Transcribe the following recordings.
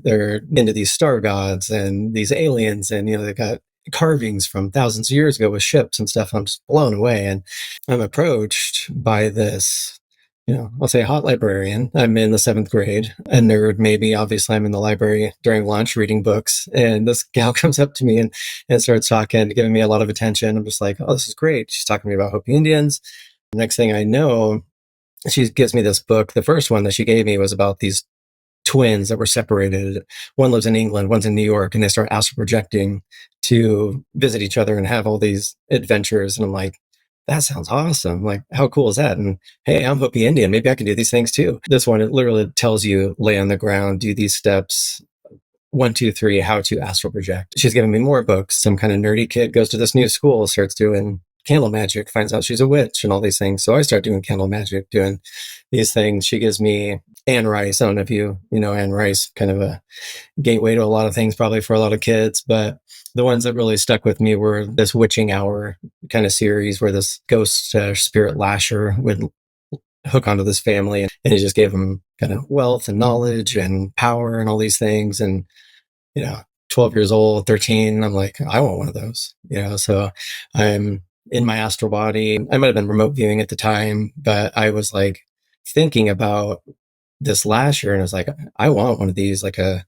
They're into these star gods and these aliens, and they got carvings from thousands of years ago with ships and stuff. I'm just blown away. And I'm approached by this, I'll say hot librarian. I'm in the seventh grade, a nerd, maybe. Obviously, I'm in the library during lunch reading books. And this gal comes up to me and starts talking, giving me a lot of attention. I'm just like, oh, this is great. She's talking to me about Hopi Indians. The next thing I know, she gives me this book. The first one that she gave me was about these twins that were separated. One lives in England, one's in New York, and they start astral projecting to visit each other and have all these adventures. And I'm like, that sounds awesome. Like, how cool is that? And hey, I'm Hopi Indian. Maybe I can do these things too. This one, it literally tells you lay on the ground, do these steps. 1, 2, 3, how to astral project. She's giving me more books. Some kind of nerdy kid goes to this new school, starts doing candle magic, finds out she's a witch and all these things. So I start doing candle magic, doing these things. She gives me Anne Rice. I don't know if you know Anne Rice, kind of a gateway to a lot of things, probably for a lot of kids. But the ones that really stuck with me were this witching hour kind of series where this ghost spirit lasher would hook onto this family, and he just gave them kind of wealth and knowledge and power and all these things. And 12 years old, 13, I'm like, I want one of those. So I'm in my astral body. I might have been remote viewing at the time, but I was like thinking about this lasher, and I was like, I want one of these. Like I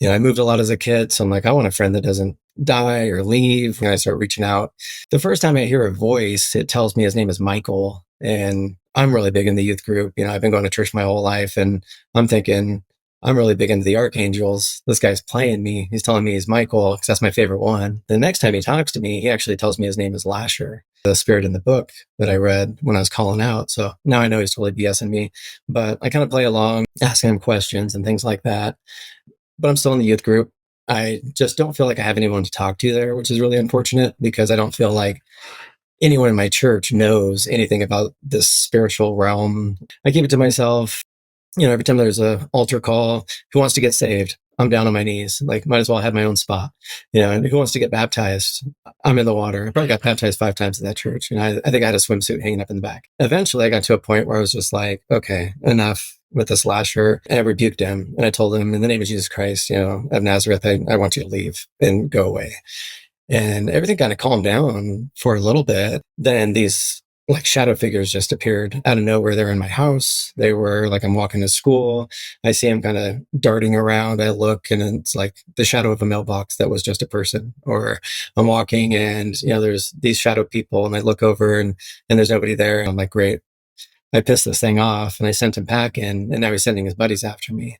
moved a lot as a kid, so I'm like, I want a friend that doesn't die or leave. And I start reaching out. The first time I hear a voice, it tells me his name is Michael, and I'm really big in the youth group. I've been going to church my whole life, and I'm thinking, I'm really big into the archangels. This guy's playing me. He's telling me he's Michael because that's my favorite one. The next time he talks to me, he actually tells me his name is Lasher, the spirit in the book that I read when I was calling out. So now I know he's totally BSing me, but I kind of play along, asking him questions and things like that. But I'm still in the youth group. I just don't feel like I have anyone to talk to there, which is really unfortunate because I don't feel like anyone in my church knows anything about this spiritual realm. I keep it to myself. Every time there's a altar call, who wants to get saved? I'm down on my knees. Like, might as well have my own spot. And who wants to get baptized? I'm in the water. I probably got baptized 5 times at that church. And I think I had a swimsuit hanging up in the back. Eventually, I got to a point where I was just like, okay, enough with this lasher. And I rebuked him. And I told him, in the name of Jesus Christ, of Nazareth, I want you to leave and go away. And everything kind of calmed down for a little bit. Then these like shadow figures just appeared out of nowhere. They're in my house. They were like, I'm walking to school. I see them kind of darting around. I look and it's like the shadow of a mailbox that was just a person. Or I'm walking and, there's these shadow people, and I look over and there's nobody there. And I'm like, great. I pissed this thing off, and I sent him packing, and now he's sending his buddies after me.